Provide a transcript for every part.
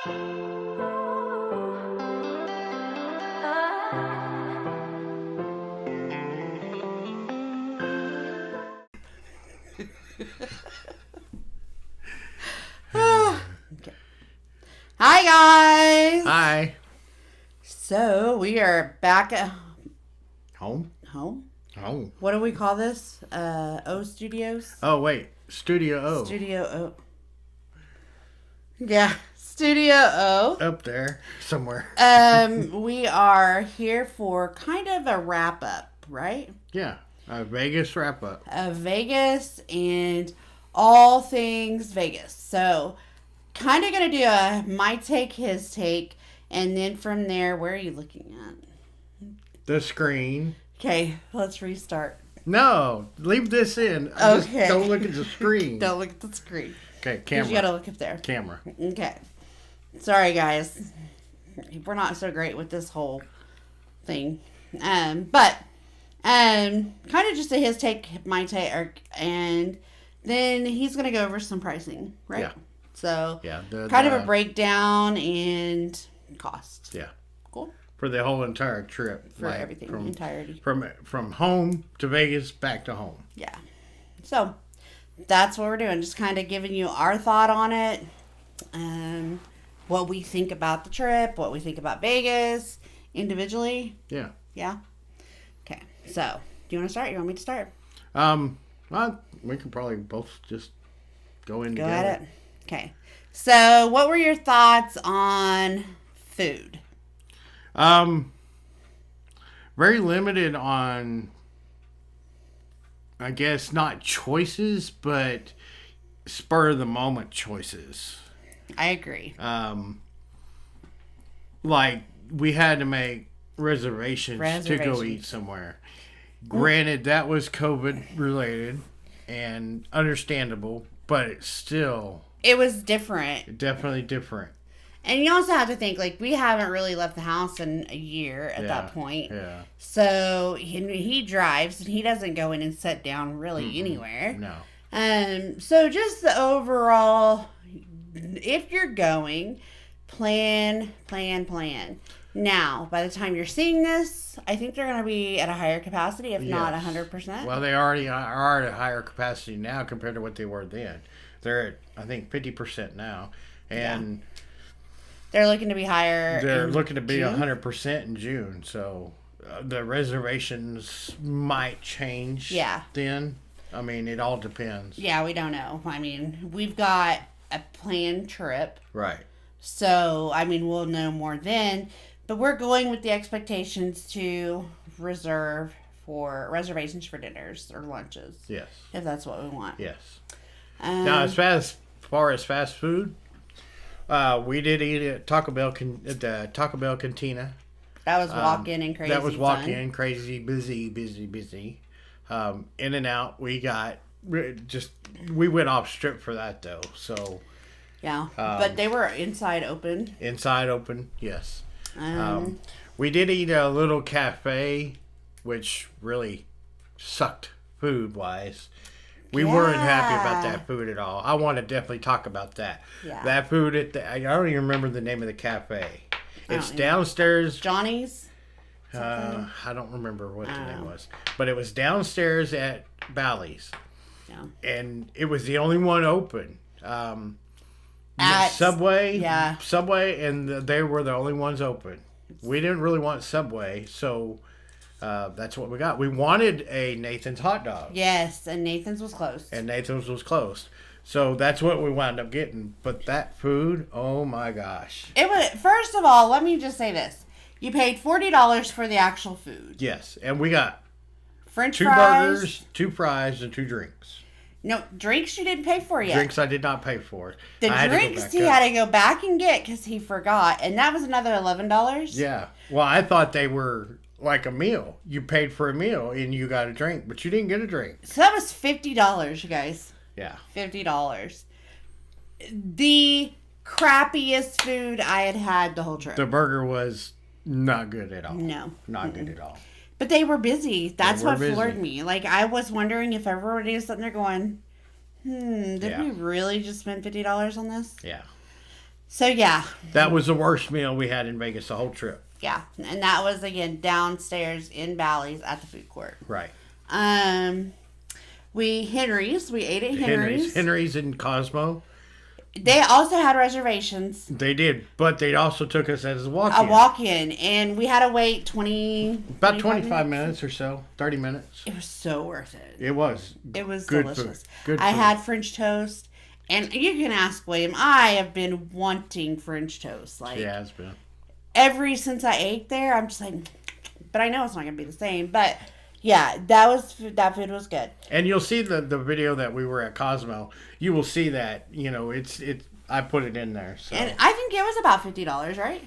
Okay. Hi guys. Hi. So we are back at Home? home. Home. What do we call this? O Studios. Oh, wait. Studio O. Studio O. Yeah, Studio O. Up there somewhere. We are here for kind of a wrap up, right? Yeah. A Vegas wrap up. Vegas and all things Vegas. So, kind of going to do a my take, his take, and then from there, where are you looking at? The screen. Okay, let's restart. No, leave this in. Okay. Just don't look at the screen. Don't look at the screen. Okay, camera. You got to look up there. Camera. Okay. Sorry, guys. We're not so great with this whole thing. But kind of just a his take, my take, and then he's going to go over some pricing, right? Yeah. So, Yeah. kind of a breakdown and cost. Yeah. Cool. For the whole entire trip. For everything, entirety. From home to Vegas, back to home. Yeah. So, that's what we're doing. Just kind of giving you our thought on it. What we think about the trip. What we think about Vegas. Individually. Yeah. Yeah? Okay. So, do you want to start? You want me to start? Well, we can probably both just go in Go together. at it. Okay. So, what were your thoughts on food? Very limited on, I guess, not choices, but spur of the moment choices. I agree. Like we had to make reservations to go eat somewhere. Granted, that was COVID related and understandable, but it's still It was different. definitely different. And you also have to think, like, we haven't really left the house in a year at that point. Yeah. So he drives and he doesn't go in and sit down really anywhere. No. So just the overall, if you're going, plan. Now, by the time you're seeing this, I think they're going to be at a higher capacity, if not 100%. Well, they already are at a higher capacity now compared to what they were then. They're at, I think, 50% now. And they're looking to be higher. they're looking to be 100% in June. So the reservations might change then. I mean, it all depends. Yeah, we don't know. I mean, we've got a planned trip. Right. So, I mean, we'll know more then. But we're going with the expectations to reserve for reservations for dinners or lunches. Yes. If that's what we want. Yes. Now, as far as fast food, we did eat at the Taco Bell Cantina. That was walk-in and crazy. That was walk-in, crazy, busy. In and out. We went off strip for that though. So. Yeah, but they were inside open. Inside open, yes. We did eat a little cafe, which really sucked food-wise. We weren't happy about that food at all. I want to definitely talk about that. Yeah. That food I don't even remember the name of the cafe. It's downstairs. Johnny's? I don't remember what the name was. But it was downstairs at Bally's. Yeah. And it was the only one open. At Subway, yeah. Subway, and they were the only ones open. We didn't really want Subway, so that's what we got. We wanted a Nathan's hot dog. Yes, and Nathan's was closed. So that's what we wound up getting. But that food, oh my gosh. It was, first of all, let me just say this. You paid $40 for the actual food. Yes, and we got French two fries. burgers, 2 fries, and 2 drinks. No, drinks you didn't pay for yet. Drinks I did not pay for. The drinks he had to go back and get because he forgot. And that was another $11. Yeah. Well, I thought they were like a meal. You paid for a meal and you got a drink, but you didn't get a drink. So that was $50, you guys. Yeah. $50. The crappiest food I had the whole trip. The burger was not good at all. No. Not good at all. But they were busy. That's what floored busy. me. Like, I was wondering if everybody was sitting there going, did we really just spend $50 on this? Yeah. So, yeah. That was the worst meal we had in Vegas the whole trip. Yeah. And that was, again, downstairs in Bally's at the food court. Right. We ate at Henry's. Henry's in Cosmo. They also had reservations. They did, but they also took us as a walk-in. A walk-in, and we had to wait about 25 minutes or so, 30 minutes. It was so worth it. It was. It was good delicious. Food. Good I food. had French toast, and you can ask William. I have been wanting French toast. Like, yeah, it's been. Since I ate there, I'm just like, but I know it's not gonna be the same. But yeah, that food was good. And you'll see the video that we were at Cosmo. You will see that, it's I put it in there. So. And I think it was about $50, right?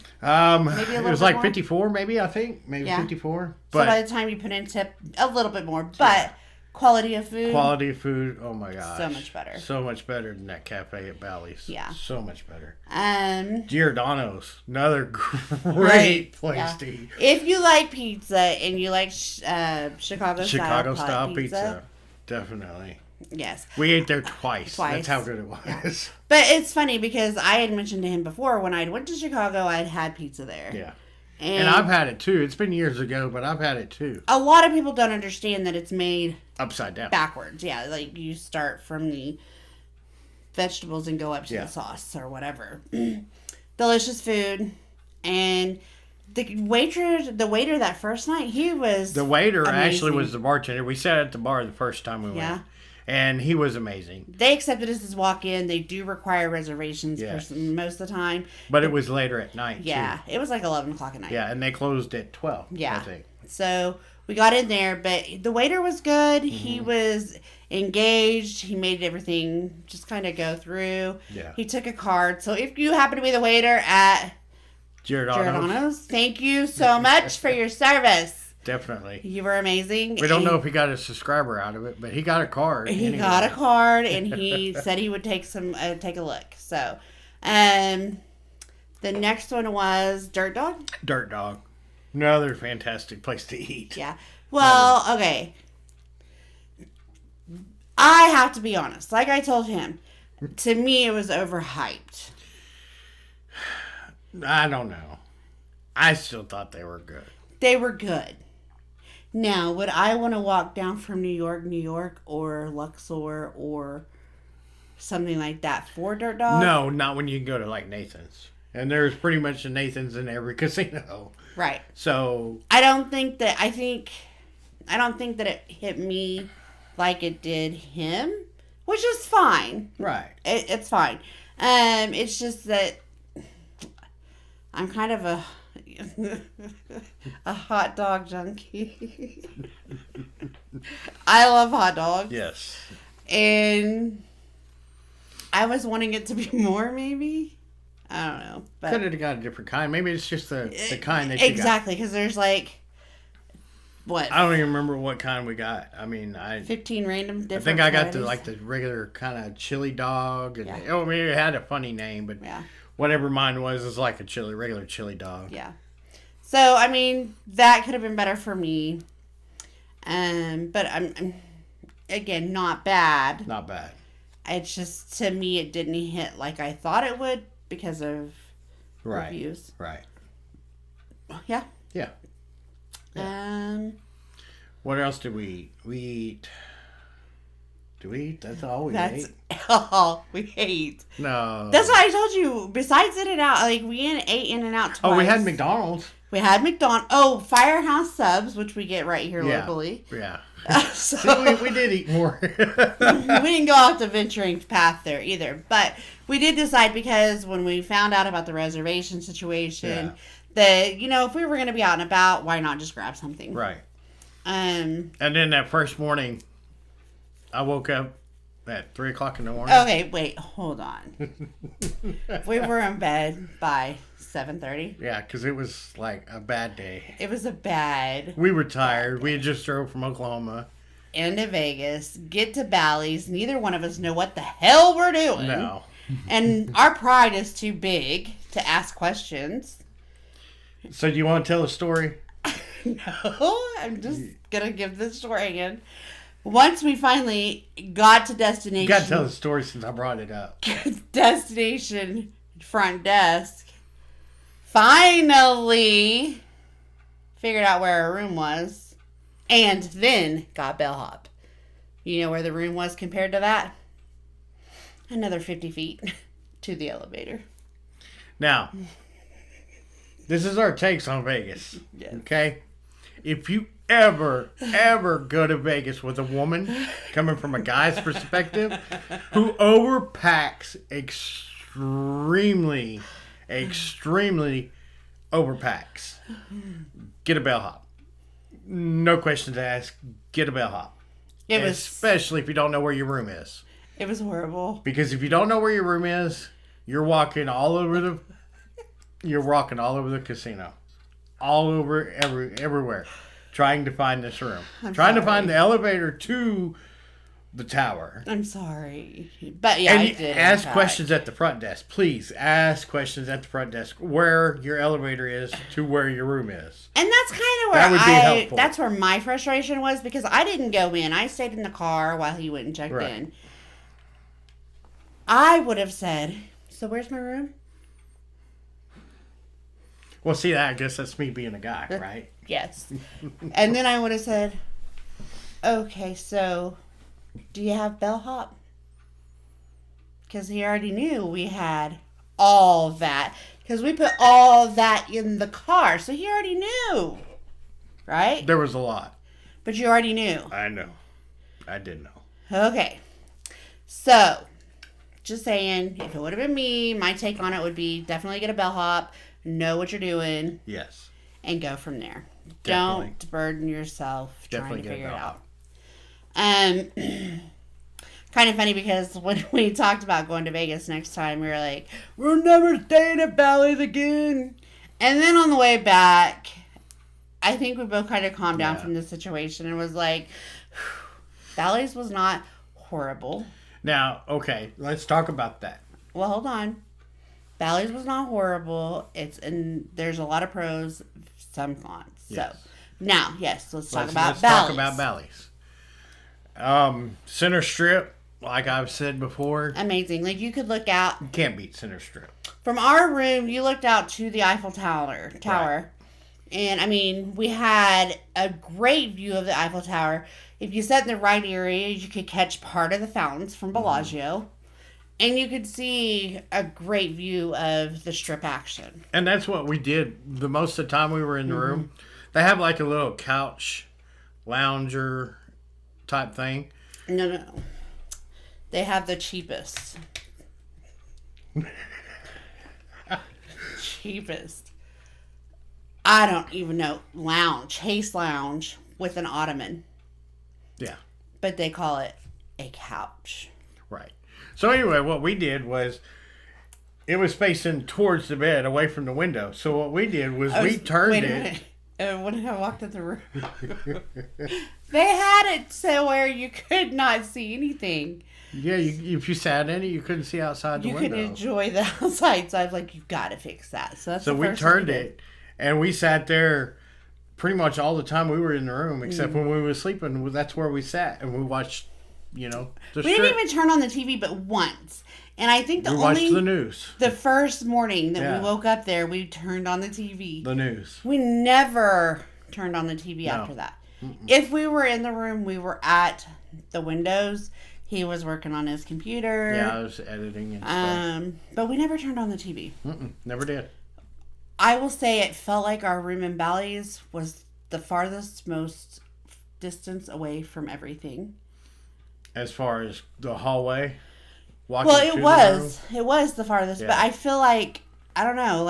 Maybe it was like more? 54, maybe, I think. Maybe 54. But so by the time you put in tip, a little bit more. But quality of food. Oh my gosh. So much better. So much better than that cafe at Bally's. Yeah. So much better. Giordano's, another great place to eat. If you like pizza and you like Chicago style pizza, definitely. Yes. We ate there twice. That's how good it was. Yeah. But it's funny because I had mentioned to him before when I went to Chicago, I'd had pizza there. Yeah. And I've had it too. It's been years ago, but I've had it too. A lot of people don't understand that it's made upside down. Backwards. Yeah. Like you start from the vegetables and go up to the sauce or whatever. Delicious food. And the waiter that first night, he was the waiter amazing. Actually was the bartender. We sat at the bar the first time we went. And he was amazing. They accepted us as walk-in. They do require reservations most of the time. But it was later at night, too. It was like 11 o'clock at night. Yeah, and they closed at 12, I think. So we got in there, but the waiter was good. Mm-hmm. He was engaged. He made everything just kind of go through. Yeah. He took a card. So if you happen to be the waiter at Giordano's, thank you so much for your service. Definitely. You were amazing. We don't know if he got a subscriber out of it, but he got a card. He got a card, and he said he would take a look. So, the next one was Dirt Dog. Dirt Dog. Another fantastic place to eat. Yeah. Well, okay. I have to be honest. Like I told him, to me it was overhyped. I don't know. I still thought they were good. They were good. Now, would I want to walk down from New York, or Luxor, or something like that for Dirt Dog? No, not when you can go to like Nathan's. And there's pretty much a Nathan's in every casino. Right. So I don't think that it hit me like it did him, which is fine. Right. It's fine. It's just that I'm kind of a hot dog junkie. I love hot dogs. Yes. And I was wanting it to be more, maybe. I don't know. But could have got a different kind. Maybe it's just the kind that you got. Exactly, because there's like, what? I don't even remember what kind we got. I mean, 15 random different I think I got varieties. the regular kind of chili dog. And Yeah. I mean, it had a funny name, but Yeah. whatever mine was like a regular chili dog. Yeah. So, I mean, that could have been better for me. But I'm again, not bad. Not bad. It's just, to me, it didn't hit like I thought it would because of reviews. Right. Yeah. Yeah. What else did we eat? Did we eat? That's all we ate? That's all we ate. No. That's why I told you, besides In-N-Out, like, we ate In-N-Out twice. Oh, we had McDonald's. We had McDonald's. Oh, Firehouse Subs, which we get right here locally. Yeah. So See, we did eat more. we didn't go off the venturing path there either. But we did decide, because when we found out about the reservation situation, that, if we were going to be out and about, why not just grab something? Right. And then that first morning, I woke up at 3 o'clock in the morning. Okay, wait, hold on. We were in bed by 7:30. Yeah, because it was like a bad day. It was a bad. We were tired. We had just drove from Oklahoma into Vegas, get to Bally's. Neither one of us know what the hell we're doing. No. And our pride is too big to ask questions. So do you want to tell a story? No, I'm just going to give the story again. Once we finally got to destination... You got to tell the story since I brought it up. Destination front desk finally figured out where our room was and then got bellhop. You know where the room was compared to that? Another 50 feet to the elevator. Now, this is our takes on Vegas. Yes. Okay? If you ever go to Vegas with a woman, coming from a guy's perspective, who overpacks extremely overpacks, get a bellhop. No questions asked. Get a bellhop. Especially if you don't know where your room is. It was horrible. Because if you don't know where your room is, you're walking all over the casino. All over everywhere. Trying to find this room. Trying to find the elevator to the tower. I'm sorry. But yeah, I did. Ask questions at the front desk. Please ask questions at the front desk where your elevator is to where your room is. And that's kind of where that's where my frustration was because I didn't go in. I stayed in the car while he went and checked in. I would have said, so where's my room? Well, see, I guess that's me being a guy, right? Yes. And then I would have said, okay, so do you have bellhop? Because he already knew we had all that. Because we put all that in the car. So he already knew. Right? There was a lot. But you already knew. I know. I did know. Okay. So, just saying, if it would have been me, my take on it would be definitely get a bellhop, know what you're doing. Yes. And go from there. Definitely. Don't burden yourself trying to figure it out. Kind of funny because when we talked about going to Vegas next time, we were like, we're never staying at Bally's again. And then on the way back, I think we both kind of calmed down from the situation and was like, Bally's was not horrible. Now, okay, let's talk about that. Well, hold on. Bally's was not horrible. There's a lot of pros, some cons. Yes. So now, let's talk about Bally's. Let's talk about Bally's. Center Strip, like I've said before. Amazing. Like you could look out. You can't beat Center Strip. From our room, you looked out to the Eiffel Tower. Right. And I mean, we had a great view of the Eiffel Tower. If you sat in the right area, you could catch part of the fountains from Bellagio. Mm-hmm. And you could see a great view of the Strip action. And that's what we did the most of the time we were in the room. They have like a little couch lounger type thing. No. They have the cheapest. Cheapest. I don't even know. Chase lounge with an ottoman. Yeah. But they call it a couch. Right. So anyway, what we did was, it was facing towards the bed, away from the window. So what we did was we turned it. When I walked in the room, they had it so where you could not see anything. Yeah, if you sat in it, you couldn't see outside the window. You couldn't enjoy the outside. So I was like, you've got to fix that. So we turned it, and we sat there pretty much all the time we were in the room, except when we were sleeping. That's where we sat, and we watched, the Strip. We didn't even turn on the TV but once. And I think we watched the news. The first morning that we woke up there, we turned on the TV. The news. We never turned on the TV after that. Mm-mm. If we were in the room, we were at the windows. He was working on his computer. Yeah, I was editing and stuff. But we never turned on the TV. Never did. I will say it felt like our room in Bally's was the farthest, most distance away from everything. As far as the hallway? It was. It was the farthest. Yeah. But I feel like, I don't know,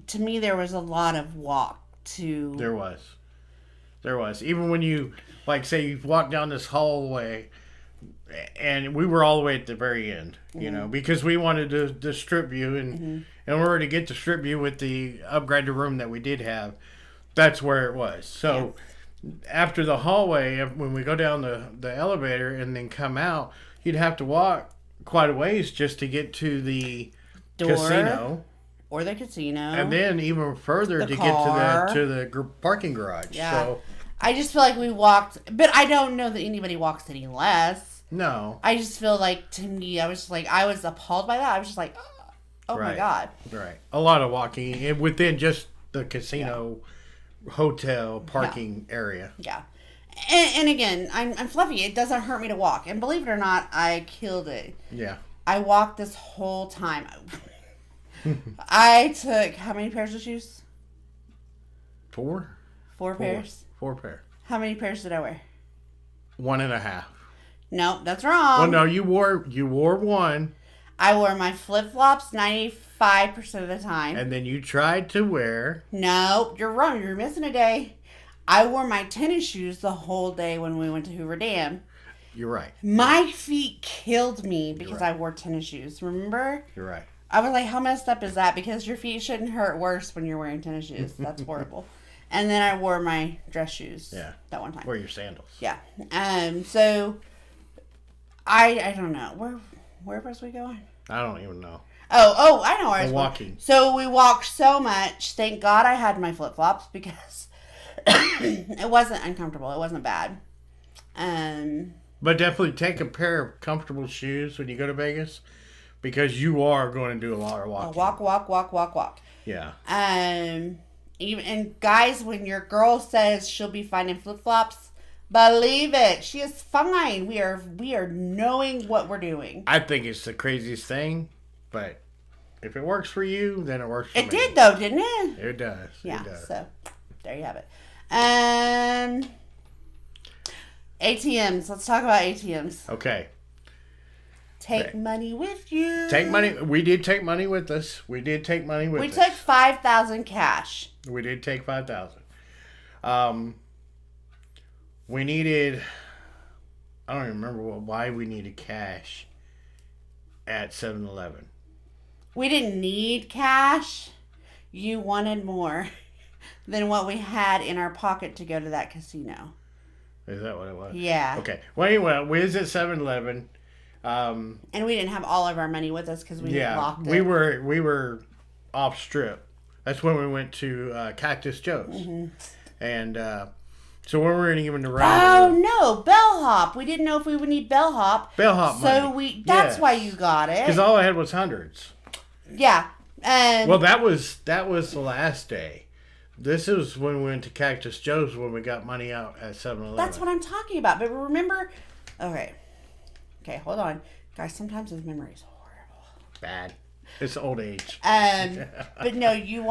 to me there was a lot of walk to... There was. Even when you, say you walk down this hallway, and we were all the way at the very end, because we wanted the strip view, and in order to get the strip view with the upgraded room that we did have, that's where it was. So... Yes. After the hallway, when we go down the elevator and then come out, you'd have to walk quite a ways just to get to the casino. Or the casino. And then even further to get to the parking garage. Yeah. So, I just feel like we walked, but I don't know that anybody walks any less. No. I just feel like, to me, I was appalled by that. I was just like, oh my God. Right. A lot of walking within just the casino, hotel, parking area. Yeah. And again, I'm fluffy. It doesn't hurt me to walk. And believe it or not, I killed it. Yeah. I walked this whole time. I took how many pairs of shoes? 4? 4 pairs? 4 pairs. How many pairs did I wear? 1.5. No, that's wrong. Well, no, you wore 1. I wore my flip-flops 95% of the time. And then you tried to wear... No, you're wrong. You're missing a day. I wore my tennis shoes the whole day when we went to Hoover Dam. You're right. My feet killed me because I wore tennis shoes. Remember? You're right. I was like, how messed up is that? Because your feet shouldn't hurt worse when you're wearing tennis shoes. That's horrible. And then I wore my dress shoes. Yeah. That one time. Wear your sandals. Yeah. So I don't know. Where was we going? I don't even know. Oh, I know where I was walking. going. So we walked so much. Thank God I had my flip-flops because it wasn't uncomfortable. It wasn't bad. But definitely take a pair of comfortable shoes when you go to Vegas because you are going to do a lot of walking. Walk. Yeah. And guys, when your girl says she'll be fine in flip-flops, believe it. She is fine. We are knowing what we're doing. I think it's the craziest thing, but if it works for you, then it works for me. It did though, didn't it? It does. Yeah. It does. So there you have it. ATMs. Let's talk about ATMs. Okay. Take money with you. Take money. We did take money with us. We took 5,000 cash. We did take 5,000. We needed. I don't even remember why we needed cash at 7-Eleven. We didn't need cash. You wanted more than what we had in our pocket to go to that casino. Is that what it was? Yeah. Okay. Well, anyway, we was at 7-Eleven. And we didn't have all of our money with us because we locked it. we were off strip. That's when we went to Cactus Joe's. Mm-hmm. And so we weren't even around. Oh, no. Bellhop. We didn't know if we would need bellhop. Bellhop So money. that's why you got it. Because all I had was hundreds. Yeah. Well, that was the last day. This is when we went to Cactus Joe's when we got money out at 7-Eleven. That's what I'm talking about. But remember... Okay, hold on. Guys, sometimes his memory is horrible. Bad. It's old age. But no, you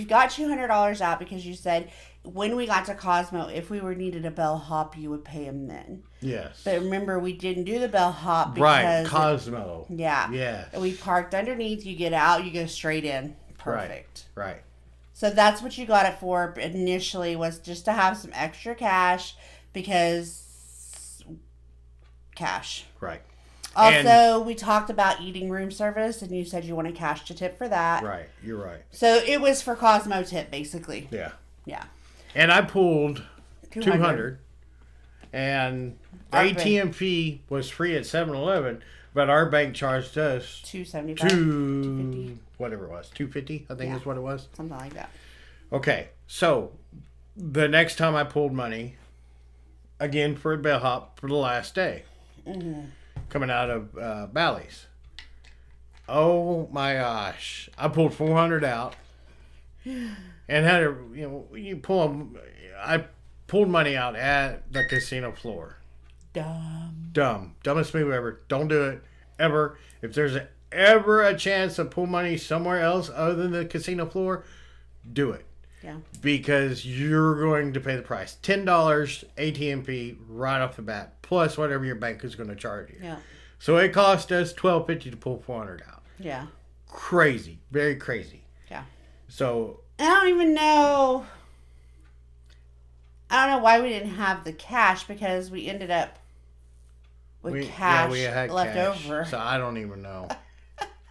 got $200 out because you said when we got to Cosmo, if we needed a bellhop, you would pay him then. Yes. But remember, we didn't do the bellhop because... Right, Cosmo. Yeah. Yes. We parked underneath, you get out, you go straight in. Perfect. Right. So that's what you got it for initially, was just to have some extra cash because... Cash. Right. Also, we talked about eating room service, and you said you wanted cash to tip for that. Right. You're right. So it was for Cosmo tip, basically. Yeah. Yeah. And I pulled 200 and the ATM fee was free at 7-Eleven, but our bank charged us $2.75. Whatever it was, $2.50, I think is what it was. Something like that. Okay. So the next time I pulled money, again for a bellhop for the last day. Mm-hmm. Coming out of Bally's. Oh my gosh. I pulled 400 out and had I pulled money out at the casino floor. Dumb. Dumbest move ever. Don't do it ever. If there's ever a chance to pull money somewhere else other than the casino floor, do it. Yeah. Because you're going to pay the price. $10 ATM fee right off the bat, plus whatever your bank is going to charge you. Yeah. So it cost us $12.50 to pull 400 out. Yeah. Crazy. Very crazy. Yeah. So I don't know why we didn't have the cash, because we ended up with cash left over. So I don't even know.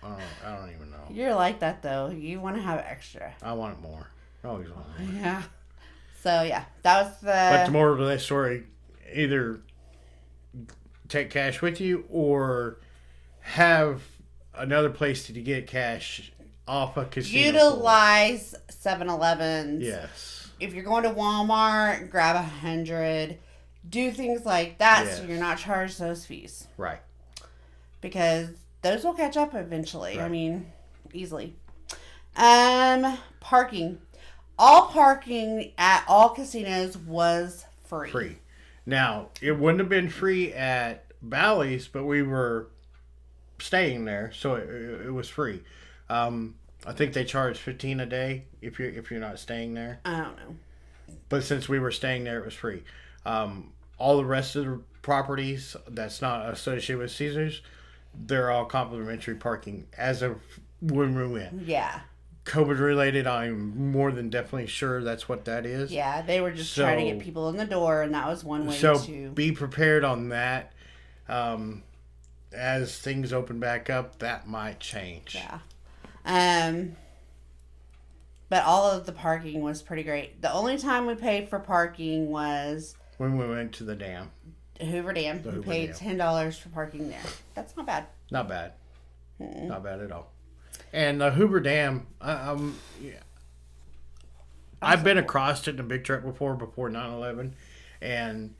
I don't even know. You're like that though. You want to have extra. I want it more. I always want more. Yeah. So yeah, that was the... But the moral of that story, either take cash with you or have another place to get cash off a casino. Utilize 7-Elevens. Yes. If you're going to Walmart, grab 100. do things like that so Yes. you're not charged those fees. Right. Because those will catch up eventually. Right. I mean, easily. Parking. All parking at all casinos was free. Free. Now, it wouldn't have been free at Bally's, but we were staying there, so it was free. I think they charge $15 a day if you're not staying there. I don't know. But since we were staying there, it was free. All the rest of the properties that's not associated with Caesars, they're all complimentary parking as of when we went. Yeah. COVID related, I'm more than definitely sure that's what that is. Yeah, they were just trying to get people in the door, and that was one way so to... be prepared on that. As things open back up, that might change. Yeah. But all of the parking was pretty great. The only time we paid for parking was... when we went to the dam. Hoover Dam. We paid $10 for parking there. That's not bad. Not bad. Not bad at all. And the Hoover Dam, I've been across it in a big truck before 9/11, and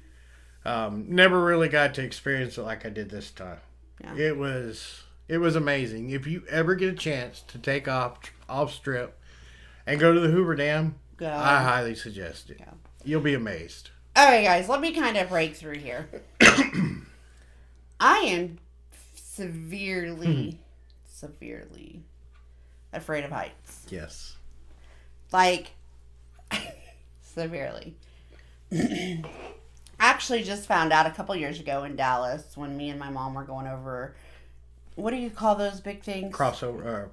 never really got to experience it like I did this time. Yeah. It was amazing. If you ever get a chance to take off strip and go to the Hoover Dam, Go. I highly suggest it. Go. You'll be amazed. All right, guys, let me kind of break through here. I am severely afraid of heights. Yes. Like, severely. Actually, just found out a couple years ago in Dallas when me and my mom were going over, what do you call those big things? Flyover.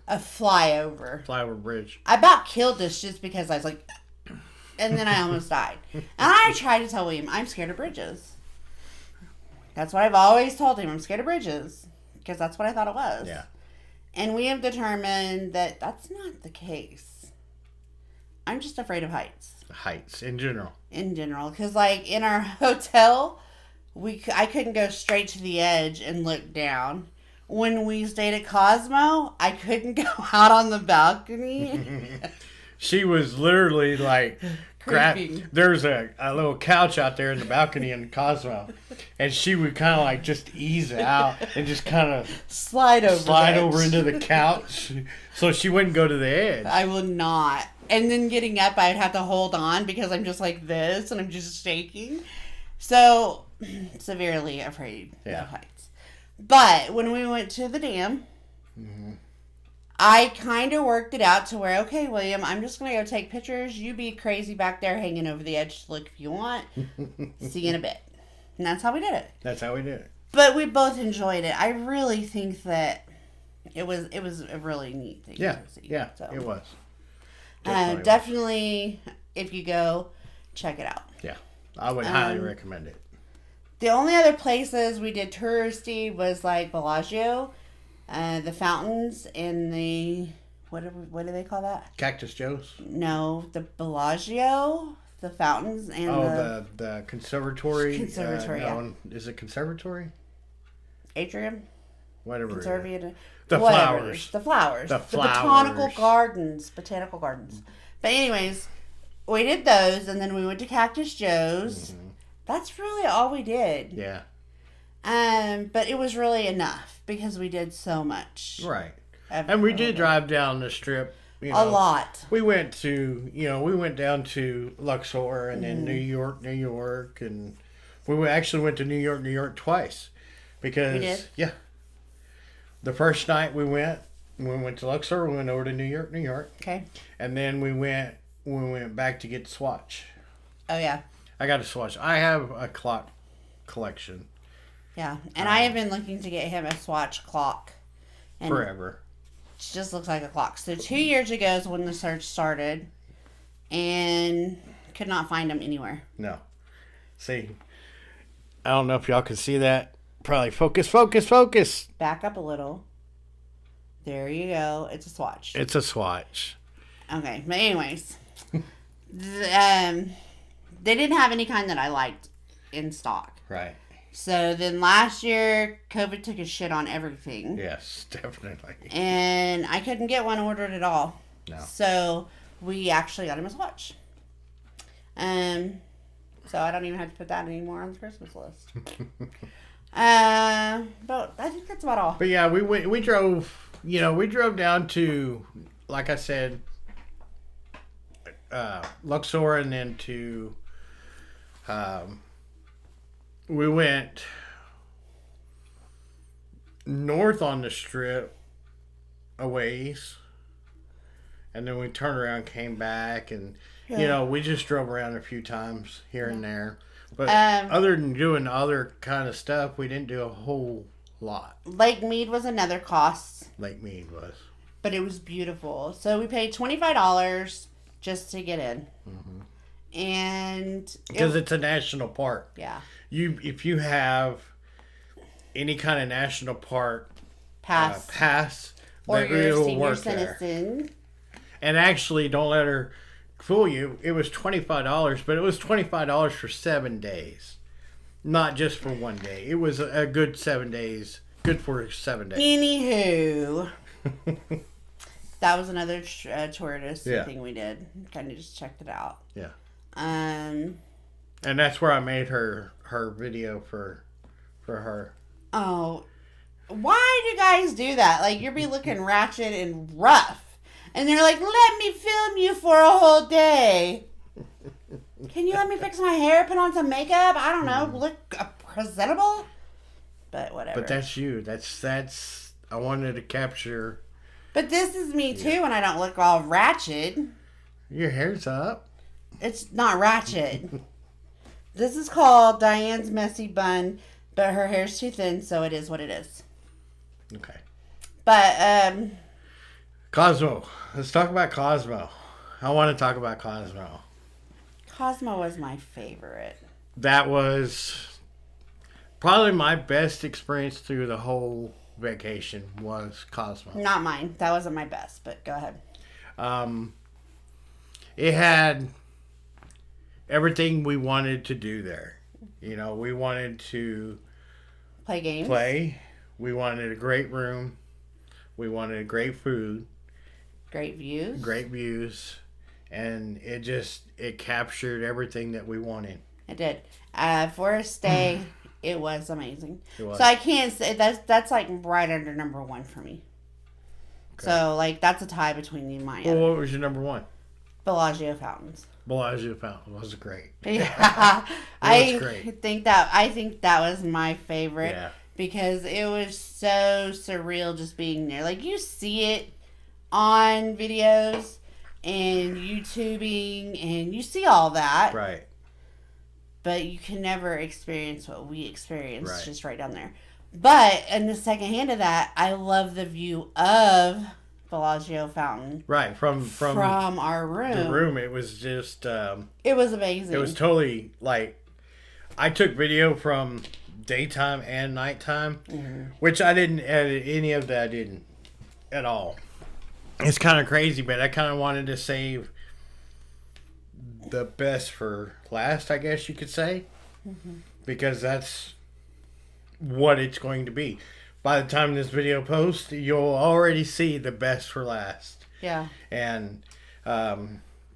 A flyover. Flyover bridge. I about killed this just because I was like, and then I almost died. And I tried to tell William, I'm scared of bridges. That's what I've always told him. I'm scared of bridges. Because that's what I thought it was. Yeah. And we have determined that that's not the case. I'm just afraid of heights. Heights in general. In general. Because, like, in our hotel, I couldn't go straight to the edge and look down. When we stayed at Cosmo, I couldn't go out on the balcony. She was literally like, there's a little couch out there in the balcony in Cosmo, and she would kind of like just ease out and just kind of slide over into the couch so she wouldn't go to the edge. I will not. And then getting up, I'd have to hold on because I'm just like this and I'm just shaking. So, severely afraid of heights. But when we went to the dam, I kind of worked it out to where, okay, William, I'm just going to go take pictures. You be crazy back there hanging over the edge to look if you want. See you in a bit. And that's how we did it. That's how we did it. But we both enjoyed it. I really think that it was a really neat thing to see. Yeah, so. It was. Definitely, if you go, check it out. Yeah, I would highly recommend it. The only other places we did touristy was like Bellagio, the fountains, and the what do they call that? Cactus Joe's? No, the Bellagio, the fountains, and the conservatory. Conservatory. Is it conservatory? Atrium. Whatever. Conservatory. The flowers. The flowers. The botanical gardens. But anyways, we did those, and then we went to Cactus Joe's. Mm-hmm. That's really all we did. Yeah. But it was really enough because we did so much. Right. And we did drive down the strip. A lot. We went down to Luxor and then New York, and we actually went to New York twice because we did? Yeah. The first night we went to Luxor, we went over to New York. Okay. And then we went back to get the Swatch. Oh yeah. I got a Swatch. I have a clock collection. Yeah, and I have been looking to get him a Swatch clock. And forever. It just looks like a clock. So 2 years ago is when the search started, and could not find him anywhere. No. See, I don't know if y'all can see that. Probably focus. Back up a little. There you go. It's a Swatch. It's a Swatch. Okay, but anyways, they didn't have any kind that I liked in stock. Right. So then last year, COVID took a shit on everything. Yes, definitely. And I couldn't get one ordered at all. No. So we actually got him a Swatch. So I don't even have to put that anymore on the Christmas list. But I think that's about all. But yeah, we drove down to, like I said, Luxor, and then to, we went north on the strip a ways, and then we turned around, came back, and we just drove around a few times here and there. But other than doing other kind of stuff, we didn't do a whole lot. Lake Mead was another cost. Lake Mead was. But it was beautiful. So we paid $25 just to get in. Mm-hmm. And... Because it's a national park. Yeah. If you have any kind of national park pass, or you're a senior citizen. There. And actually, don't let her fool you. It was $25, but it was $25 for 7 days, not just for one day. It was a good 7 days. Good for 7 days. Anywho, that was another tourist thing we did. Kind of just checked it out. Yeah. And that's where I made her video for her. Oh, why do guys do that? Like, you'll be looking ratchet and rough. And they're like, let me film you for a whole day. Can you let me fix my hair, put on some makeup? I don't know, look presentable? But whatever. But that's you. That's I wanted to capture. But this is me too when I don't look all ratchet. Your hair's up. It's not ratchet. This is called Diane's Messy Bun, but her hair's too thin, so it is what it is. Okay. But, Cosmo. Let's talk about Cosmo. I want to talk about Cosmo. Cosmo was my favorite. That was probably my best experience through the whole vacation was Cosmo. Not mine. That wasn't my best, but go ahead. It had everything we wanted to do there. We wanted to play games. We wanted a great room. We wanted great food. Great views. And it captured everything that we wanted. It did. For a stay, it was amazing. It was. So I can't say that's like right under number one for me. Okay. So like that's a tie between you and mine. Well, what was your number one? Bellagio Fountains. Bellagio Fountain was great. Yeah, it was great. I think that was my favorite. Yeah. Because it was so surreal just being there. Like, you see it on videos and YouTubing, and you see all that. Right. But you can never experience what we experienced just right down there. But, in the second hand of that, I love the view of Bellagio Fountain. Right, from our room. The room, it was just... it was amazing. It was totally, like... I took video from... daytime and nighttime, which I didn't edit any of that. I didn't at all. It's kind of crazy, but I kind of wanted to save the best for last, I guess you could say, because that's what it's going to be. By the time this video posts, you'll already see the best for last. Yeah. And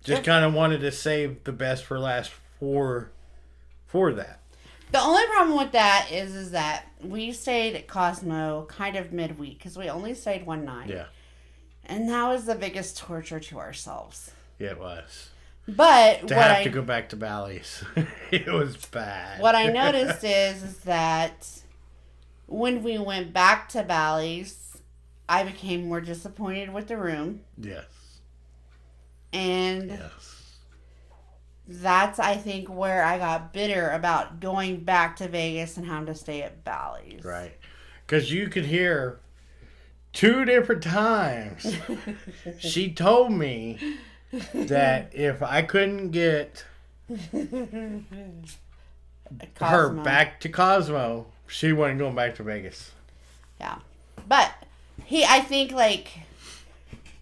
just kind of wanted to save the best for last for that. The only problem with that is that we stayed at Cosmo kind of midweek because we only stayed one night. Yeah. And that was the biggest torture to ourselves. Yeah, it was. But to go back to Bally's, it was bad. What I noticed is that when we went back to Bally's, I became more disappointed with the room. Yes. And yes. That's, I think, where I got bitter about going back to Vegas and having to stay at Bally's. Right. Because you could hear 2 different times. She told me that if I couldn't get her back to Cosmo, she wasn't going back to Vegas. Yeah. But I think, like...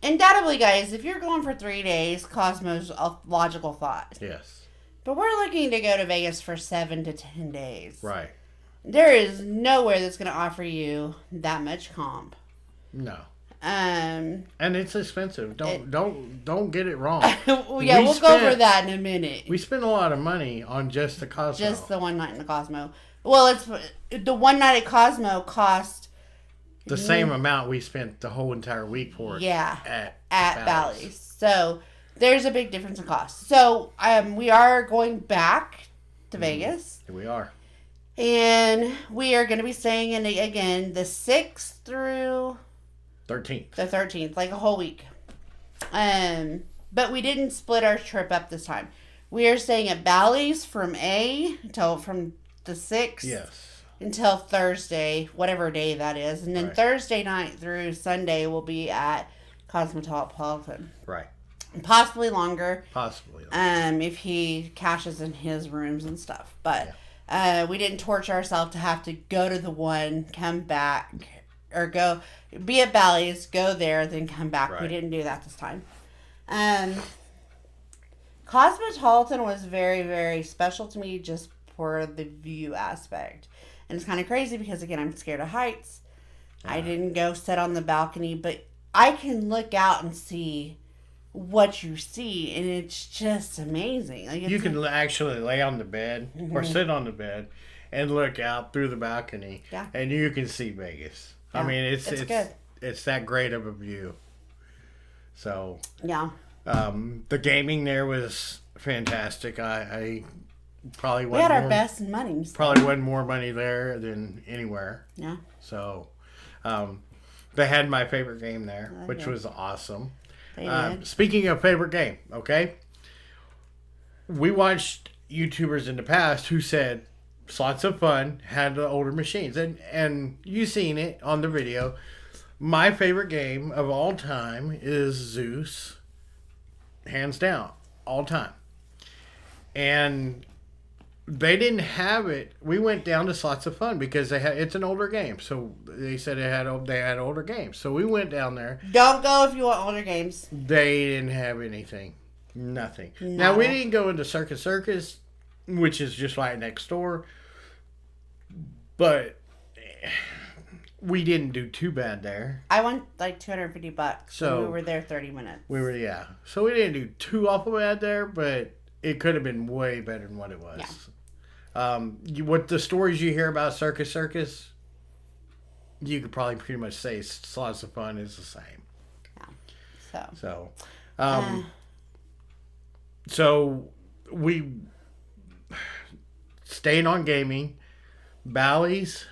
Undoubtedly, guys, if you're going for 3 days, Cosmo's a logical thought. Yes. But we're looking to go to Vegas for 7 to 10 days. Right. There is nowhere that's going to offer you that much comp. No. And it's expensive. Don't get it wrong. We'll go over that in a minute. We spent a lot of money on just the Cosmo. Just the one night in the Cosmo. Well, it's the one night at Cosmo cost the same amount we spent the whole entire week for. Yeah, at Bally's. So there's a big difference in cost. So we are going back to Vegas. Here we are. And we are going to be staying in again the 6th through 13th. The 13th, like a whole week. But we didn't split our trip up this time. We are staying at Bally's from the 6th until Thursday, whatever day that is. And then Thursday night through Sunday will be at Cosmopolitan. Right. Possibly longer. Possibly. If he cashes in his rooms and stuff. But we didn't torture ourselves to have to go to the one, come back, or go be at Bally's, go there, then come back. Right. We didn't do that this time. Cosmopolitan was very, very special to me just for the view aspect. And it's kind of crazy because, again, I'm scared of heights. I didn't go sit on the balcony, but I can look out and see what you see, and it's just amazing. Like, you can actually lay on the bed or sit on the bed and look out through the balcony, and you can see Vegas. I mean, it's good. It's that great of a view. So the gaming there was fantastic. I probably we had our best money. Probably wasn't more money there than anywhere. Yeah. So they had my favorite game there, which was awesome. Speaking of favorite game, okay? We watched YouTubers in the past who said Slots of Fun had the older machines. And you seen it on the video. My favorite game of all time is Zeus. Hands down. All time. And they didn't have it. We went down to Slots of Fun because it's an older game. So they said they had older games. So we went down there. Don't go if you want older games. They didn't have anything. Nothing. No. Now, we didn't go into Circus, which is just right next door. But we didn't do too bad there. I won like $250. So we were there 30 minutes. So we didn't do too awful bad there, but it could have been way better than what it was. Yeah. What the stories you hear about Circus, you could probably pretty much say Slots of Fun is the same. Yeah. So we staying on gaming. Bally's,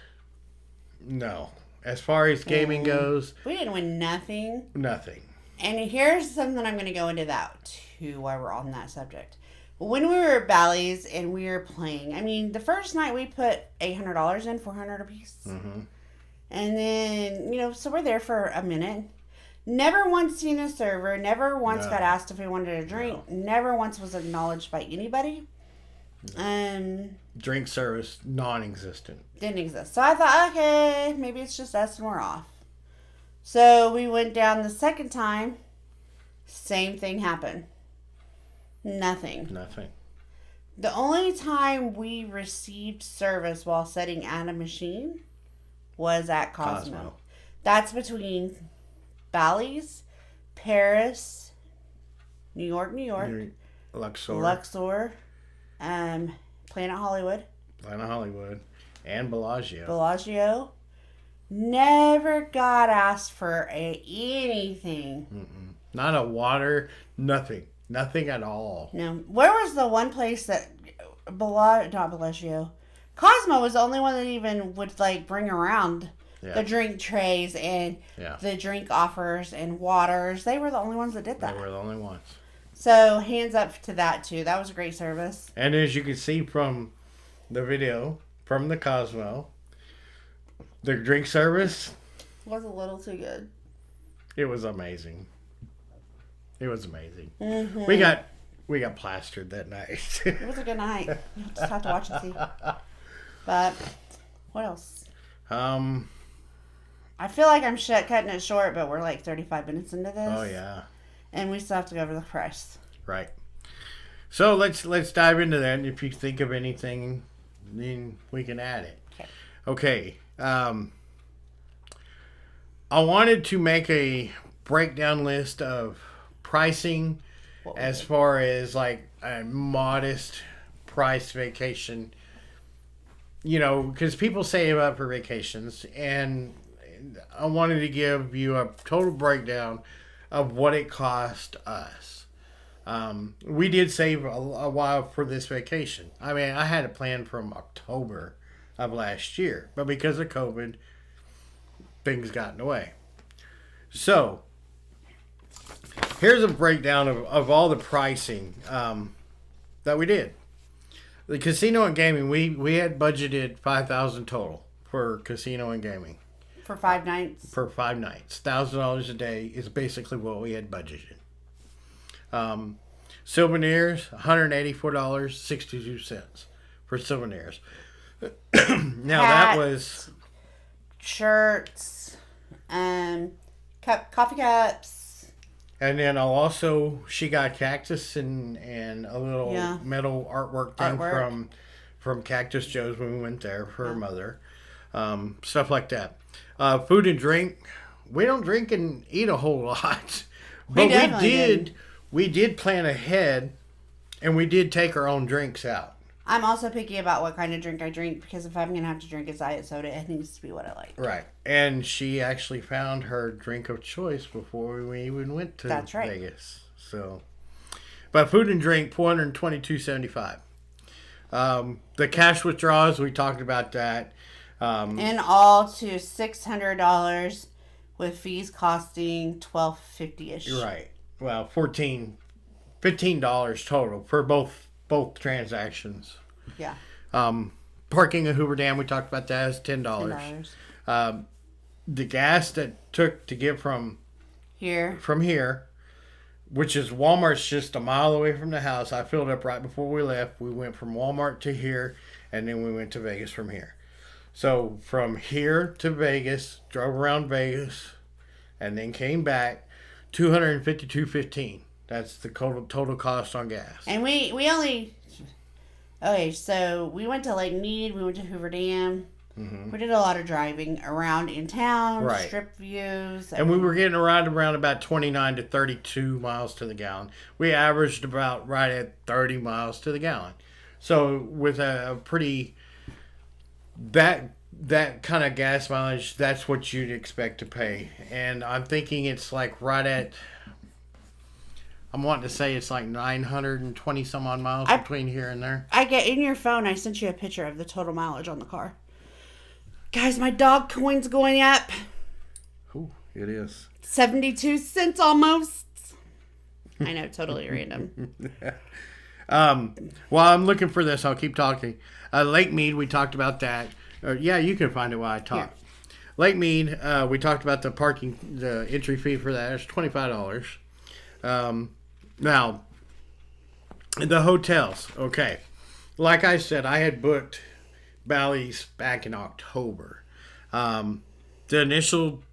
no. As far as gaming goes, we didn't win nothing. Nothing. And here's something I'm going to go into that too while we're on that subject. When we were at Bally's and we were playing, I mean, the first night we put $800 in, $400 a piece. Mm-hmm. And then, so we're there for a minute. Never once seen a server. Never once got asked if we wanted a drink. No. Never once was acknowledged by anybody. No. Drink service, non-existent. Didn't exist. So I thought, okay, maybe it's just us and we're off. So we went down the second time. Same thing happened. Nothing. The only time we received service while sitting at a machine was at Cosmo. That's between Bally's, Paris, New York, Luxor, Planet Hollywood, and Bellagio. Never got asked for anything. Mm-mm. Not a water, nothing at all. No. Where was the one place that not Bellagio? Cosmo was the only one that even would bring around the drink trays and the drink offers and waters. They were the only ones that did that. They were the only ones. So hands up to that too. That was a great service. And as you can see from the video from the Cosmo, the drink service was a little too good. It was amazing. Mm-hmm. We got plastered that night. It was a good night. You just have to watch and see. But what else? I feel like I'm cutting it short, but we're 35 minutes into this. Oh yeah. And we still have to go over the price. Right. So let's dive into that. And if you think of anything, then we can add it. Okay. I wanted to make a breakdown list of pricing as far as like a modest price vacation. You know, because people save up for vacations, and I wanted to give you a total breakdown of what it cost us. We did save a while for this vacation. I mean, I had a plan from October of last year, but because of COVID, things got in the way. So, here's a breakdown of all the pricing that we did. The casino and gaming, we had budgeted $5,000 total for casino and gaming. For 5 nights? For 5 nights. $1,000 a day is basically what we had budgeted. Souvenirs, $184.62 for souvenirs. Now Hats, that was shirts, coffee cups. And then she got cactus and a little metal artwork thing from Cactus Joe's when we went there for her mother. Stuff like that. Food and drink. We don't drink and eat a whole lot. But we did plan ahead, and we did take our own drinks out. I'm also picky about what kind of drink I drink, because if I'm going to have to drink a diet soda, it needs to be what I like. Right. And she actually found her drink of choice before we even went to Vegas. So, but food and drink, $422.75. The cash withdrawals, we talked about that. In all to $600 with fees costing $12.50-ish. Right. Well, $15 total for both transactions. Yeah. Parking at Hoover Dam, we talked about that, is $10. The gas that took to get from here, which is Walmart's just a mile away from the house. I filled up right before we left. We went from Walmart to here, and then we went to Vegas from here. So from here to Vegas, drove around Vegas, and then came back, $252.15. That's the total cost on gas. And we only... Okay, so we went to Lake Mead, we went to Hoover Dam. Mm-hmm. We did a lot of driving around in town, strip views. And we were getting around about 29 to 32 miles to the gallon. We averaged about right at 30 miles to the gallon. So with a pretty... That kind of gas mileage, that's what you'd expect to pay. And I'm thinking it's like right at... I'm wanting to say it's like 920 some odd miles between here and there. I get in your phone, I sent you a picture of the total mileage on the car. Guys, my dog coin's going up. Ooh, it is. 72 cents almost. I know, totally random. While I'm looking for this, I'll keep talking. Lake Mead, we talked about that. Yeah, you can find it while I talk. Yeah. Lake Mead, we talked about the entry fee for that. It's $25. Now, the hotels. Okay. Like I said, I had booked Bally's back in October. The initial,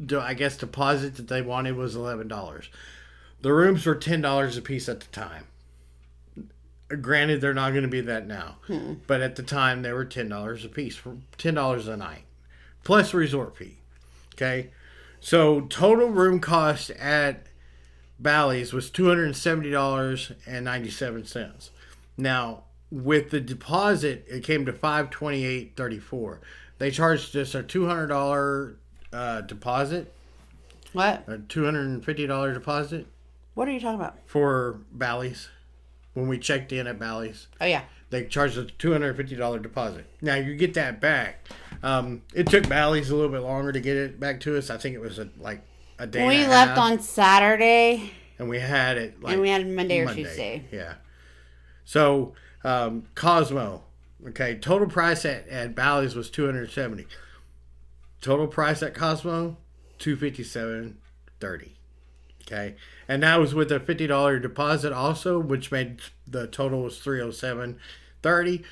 deposit that they wanted was $11. The rooms were $10 a piece at the time. Granted, they're not going to be that now. But at the time, they were $10 a piece, for $10 a night, plus resort fee. Okay? So, total room cost at Bally's was $270.97. Now, with the deposit, it came to $528.34. They charged us a $200 deposit. What? A $250 deposit. What are you talking about? For Bally's. When we checked in at Bally's. Oh, yeah. They charged us a $250 deposit. Now, you get that back. It took Bally's a little bit longer to get it back to us. I think it was a day we and a left half. on Saturday. And we had it and we had Monday or Tuesday. Yeah. So, Cosmo. Okay, total price at Bally's was $270. Total price at Cosmo, $257.30. Okay, and that was with a $50 deposit also, which made the total was $307.30.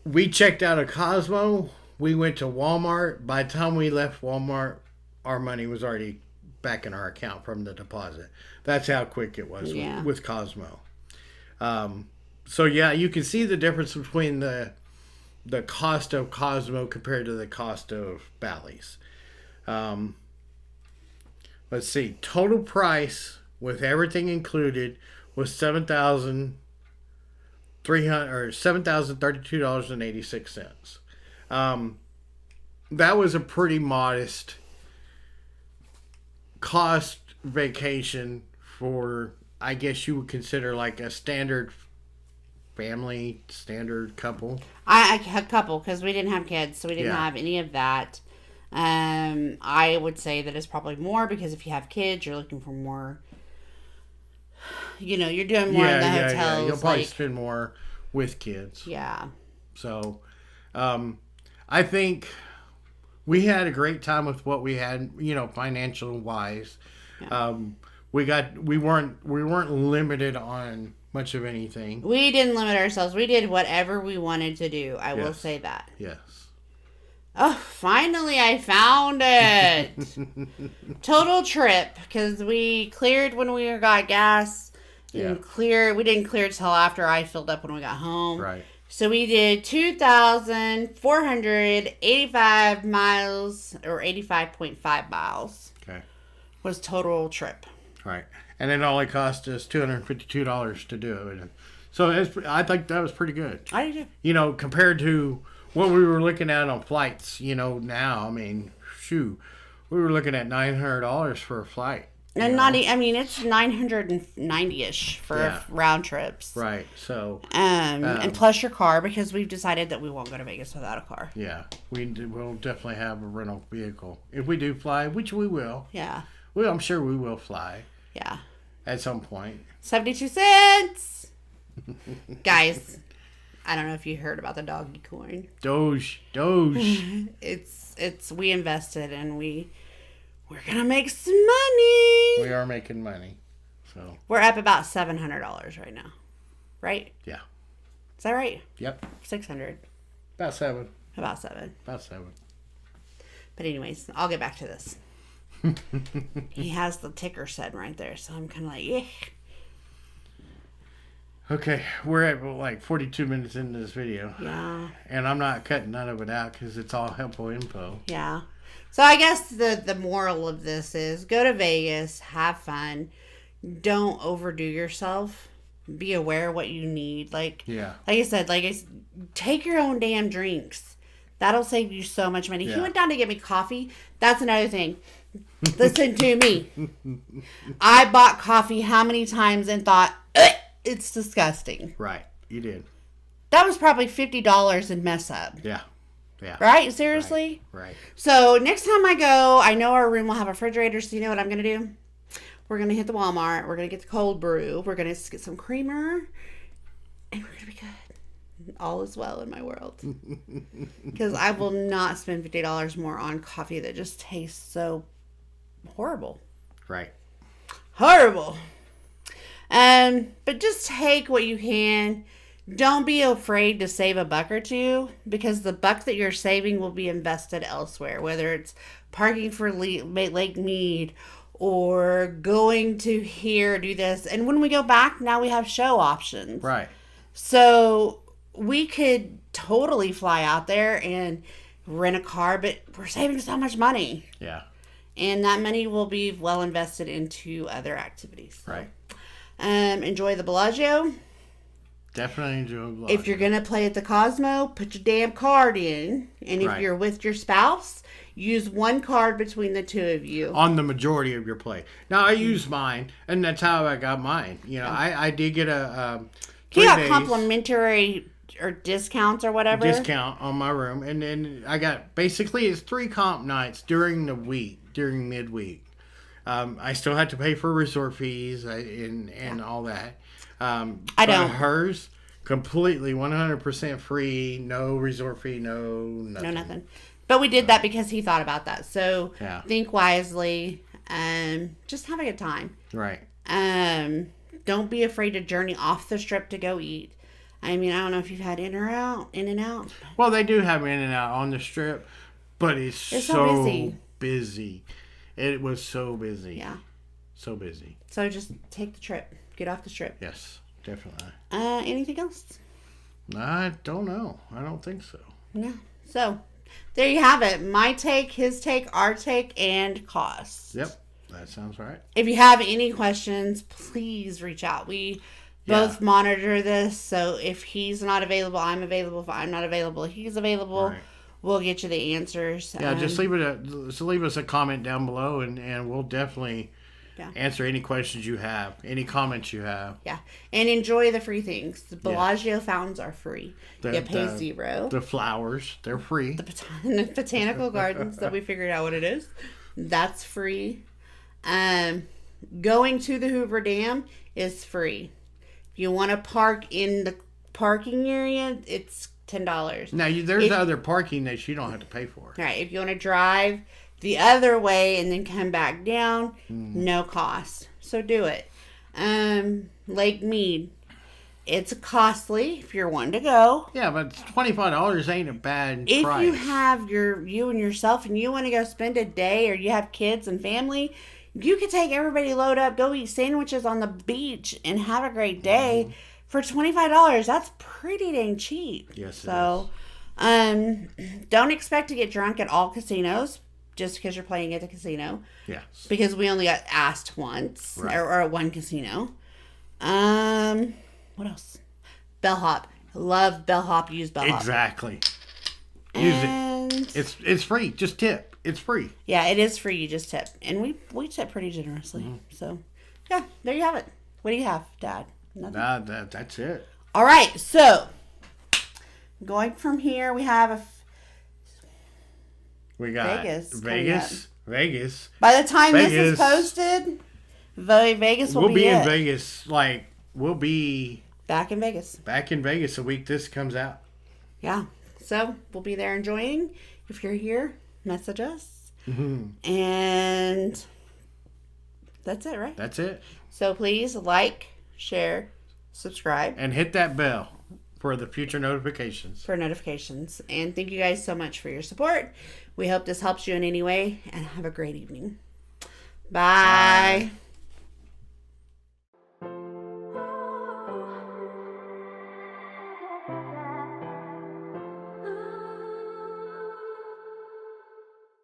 We checked out of Cosmo. We went to Walmart. By the time we left Walmart, our money was already back in our account from the deposit. That's how quick it was with Cosmo. So yeah, you can see the difference between the cost of Cosmo compared to the cost of Bally's. Let's see. Total price with everything included was $7,032.86. That was a pretty modest cost vacation for, I guess you would consider like a standard family, standard couple. A couple, because we didn't have kids, so we didn't Yeah. have any of that. I would say that it's probably more, because if you have kids, you're looking for more. You're doing more in the hotels. Yeah. You'll probably spend more with kids. Yeah. So, I think we had a great time with what we had, financial wise. Yeah. We weren't limited on much of anything. We didn't limit ourselves. We did whatever we wanted to do. I will say that. Yes. Oh, finally I found it. Total trip, because we cleared when we got gas. Yeah. We didn't clear till after I filled up when we got home. Right. So we did 2,485 miles, or 85.5 miles. Okay. Was total trip. Right. And it only cost us $252 to do it. So I think that was pretty good. I do. Compared to what we were looking at on flights, now, I mean, shoot, we were looking at $900 for a flight. And it's 990-ish for round trips. Right. So. And plus your car, because we've decided that we won't go to Vegas without a car. Yeah. We'll definitely have a rental vehicle. If we do fly, which we will. Yeah. Well, I'm sure we will fly. Yeah. At some point. 72 cents! Guys, I don't know if you heard about the doggy coin. Doge. It's we invested, and we're gonna make some money. We are making money. So we're up about $700 right now. Right? Yeah. Is that right? Yep. 600. About seven. About seven. About seven. But anyways, I'll get back to this. He has the ticker set right there, so I'm kind of like, yeah. Okay, we're at like 42 minutes into this video. Yeah. And I'm not cutting none of it out because it's all helpful info. Yeah. So I guess the moral of this is go to Vegas, have fun, don't overdo yourself, be aware of what you need. Like I said, take your own damn drinks. That'll save you so much money. Yeah. He went down to get me coffee. That's another thing. Listen to me. I bought coffee how many times and thought, it's disgusting. Right. You did. That was probably $50 in mess up. Yeah. Yeah. Right? Seriously? Right. So next time I go, I know our room will have a refrigerator, so you know what I'm going to do? We're going to hit the Walmart. We're going to get the cold brew. We're going to get some creamer. And we're going to be good. All is well in my world. Because I will not spend $50 more on coffee that just tastes so horrible. Right. Horrible. But just take what you can. Don't be afraid to save a buck or two, because the buck that you're saving will be invested elsewhere, whether it's parking for Lake Mead or going to here, do this. And when we go back, now we have show options. Right. So we could totally fly out there and rent a car, but we're saving so much money. Yeah. And that money will be well invested into other activities. Right. Enjoy the Bellagio. Definitely enjoy the Bellagio. If you're going to play at the Cosmo, put your damn card in. And if you're with your spouse, use one card between the two of you. On the majority of your play. Now, I use mine, and that's how I got mine. I did get a... he got complimentary or discounts or whatever. Discount on my room. And then I got... Basically, it's 3 comp nights during the week, during midweek. I still had to pay for resort fees and all that. I don't. Hers, completely 100% free, no resort fee, no nothing. No nothing. But we did that because he thought about that. So think wisely. Just have a good time. Right. Don't be afraid to journey off the strip to go eat. I mean, I don't know if you've had In and Out. Well, they do have In and Out on the strip, but it's so busy. It was so busy. Yeah. So busy. So just take the trip. Get off the strip. Yes, definitely. Anything else? I don't know. I don't think so. No. So, there you have it. My take, his take, our take, and cost. Yep. That sounds right. If you have any questions, please reach out. We both monitor this. So if he's not available, I'm available. If I'm not available, he's available. Right. We'll get you the answers. Yeah, just leave us a comment down below, and we'll definitely answer any questions you have, any comments you have. Yeah, and enjoy the free things. The Bellagio fountains are free. You pay $0. The flowers, they're free. The botanical gardens that we figured out what it is, that's free. Going to the Hoover Dam is free. If you want to park in the parking area, it's $10. Now, there's other parking that you don't have to pay for. Right. If you want to drive the other way and then come back down, no cost. So do it. Lake Mead, it's costly if you're wanting to go. Yeah, but $25 ain't a bad price. If you have you and yourself and you want to go spend a day, or you have kids and family, you could take everybody, load up, go eat sandwiches on the beach and have a great day for $25. That's pretty dang cheap. Yes, so don't expect to get drunk at all casinos just because you're playing at the casino. Yes. Because we only got asked once, or at one casino. What else? Bellhop. Love bellhop. Use bellhop. Exactly. Use it. It's free. Just tip. It's free. Yeah, it is free. You just tip. And we tip pretty generously. So, yeah, there you have it. What do you have, Dad? Nothing? That's it. All right. So, going from here, we have we got Vegas. By the time this is posted, Vegas will be in Vegas. We'll be back in Vegas. Back in Vegas the week this comes out. Yeah. So, we'll be there enjoying. If you're here, message us. Mm-hmm. And that's it, right? That's it. So, please like, share, subscribe. And hit that bell for the future notifications. And thank you guys so much for your support. We hope this helps you in any way. And have a great evening. Bye.